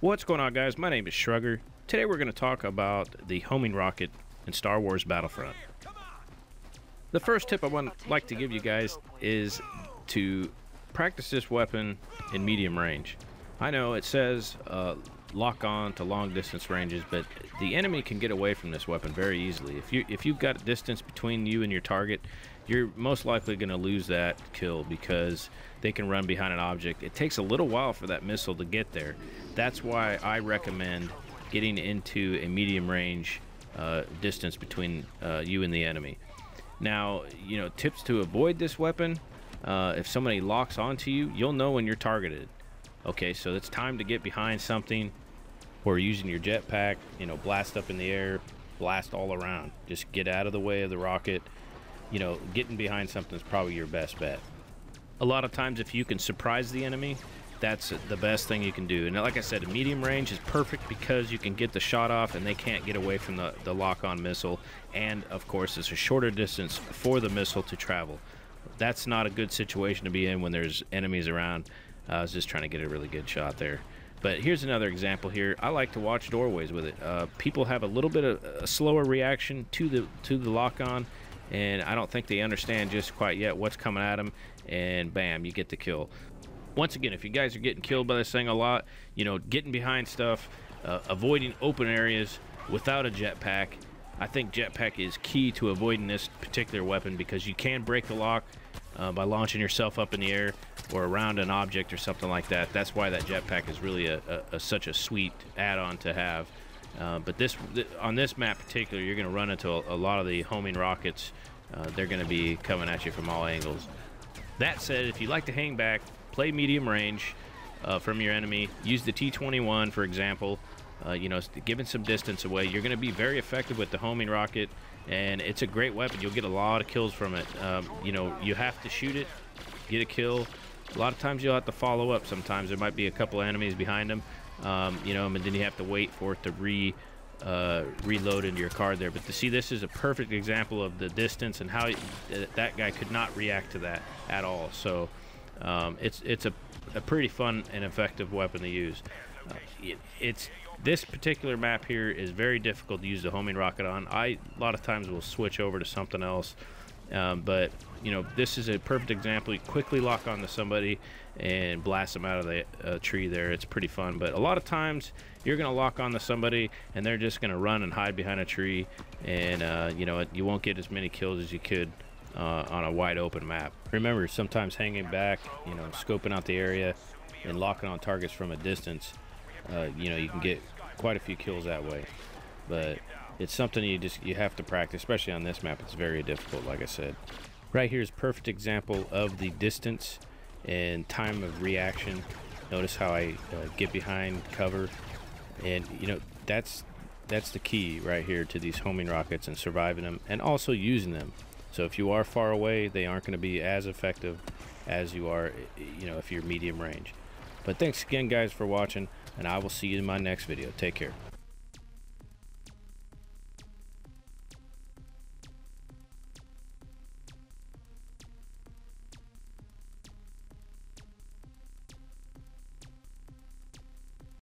What's going on, guys? My name is Shruger. Today we're going to talk about the homing rocket in Star Wars Battlefront. The first tip I would like to give you guys is to practice this weapon in medium range. I know it says lock on to long distance ranges, but the enemy can get away from this weapon very easily. If you've got distance between you and your target, you're most likely going to lose that kill because they can run behind an object. It takes a little while for that missile to get there. That's why I recommend getting into a medium range distance between you and the enemy. Now, tips to avoid this weapon. If somebody locks onto you, you'll know when you're targeted. Okay, so it's time to get behind something, or using your jetpack, blast up in the air, blast all around. Just get out of the way of the rocket. Getting behind something is probably your best bet. A lot of times, if you can surprise the enemy, that's the best thing you can do. And like I said, medium range is perfect because you can get the shot off and they can't get away from the lock-on missile. And of course, it's a shorter distance for the missile to travel. That's not a good situation to be in when there's enemies around. I was just trying to get a really good shot there. But here's another example here. I like to watch doorways with it. People have a little bit of a slower reaction to the lock-on, and I don't think they understand just quite yet what's coming at them, and bam, you get the kill. Once again, if you guys are getting killed by this thing a lot, getting behind stuff, avoiding open areas without a jetpack, I think jetpack is key to avoiding this particular weapon, because you can break the lock by launching yourself up in the air or around an object or something like that. That's why that jetpack is really such a sweet add-on to have. But on this map in particular, you're going to run into a lot of the homing rockets. They're going to be coming at you from all angles. That said, if you like to hang back, play medium range from your enemy, use the T-21 for example, giving some distance away, you're going to be very effective with the homing rocket, and it's a great weapon. You'll get a lot of kills from it. You have to shoot it, get a kill. A lot of times you'll have to follow up. Sometimes there might be a couple enemies behind them, and then you have to wait for it to reload into your card there. But to see, this is a perfect example of the distance and how that guy could not react to that at all. So it's a pretty fun and effective weapon to use. This particular map here is very difficult to use the homing rocket on. A lot of times will switch over to something else, but this is a perfect example. You quickly lock onto somebody and blast them out of the tree there. It's pretty fun. But a lot of times you're going to lock onto somebody and they're just going to run and hide behind a tree, and you won't get as many kills as you could on a wide open map. Remember, sometimes hanging back, scoping out the area and locking on targets from a distance, you can get quite a few kills that way. But it's something you have to practice, especially on this map. It's very difficult, like I said. Right here is a perfect example of the distance and time of reaction. Notice how I get behind cover, and that's the key right here to these homing rockets and surviving them and also using them. So if you are far away, they aren't going to be as effective as you are, if you're medium range. But thanks again, guys, for watching, and I will see you in my next video. Take care.